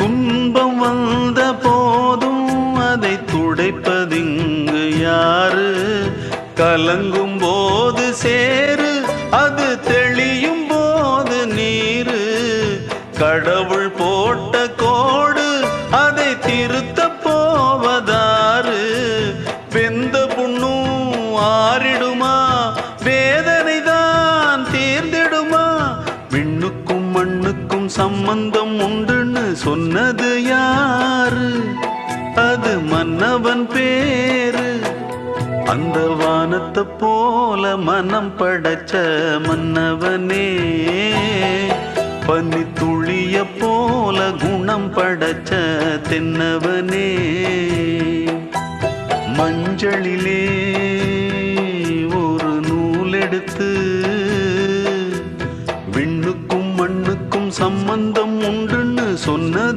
துன்பம் வந்த போதும் அதை துடைப்பதிங்கு யாரு? கலங்கும் போது சேரு, அது தெளியும் போது நீரு. கடவுள் போட்ட கோடு, அதை திருத்த போவதாரு? வெந்த புண்ணும் ஆறிடுமா? வேதனை தான் தீர்ந்திடுமா? விண்ணுக்கும் மண்ணுக்கும் சம்பந்தம் உண்டுன்னு சொன்னது யாரு? அது மன்னவன் பேரு. அந்த வானத்தை போல மனம் படைச்ச மன்னவனே, பனி துளிய போல குணம் படைச்ச தென்னவனே. மஞ்சளிலே ஒரு நூல் எடுத்து, விண்ணுக்கும் மண்ணுக்கும் சம்பந்தம் உண்டுன்னு சொன்னது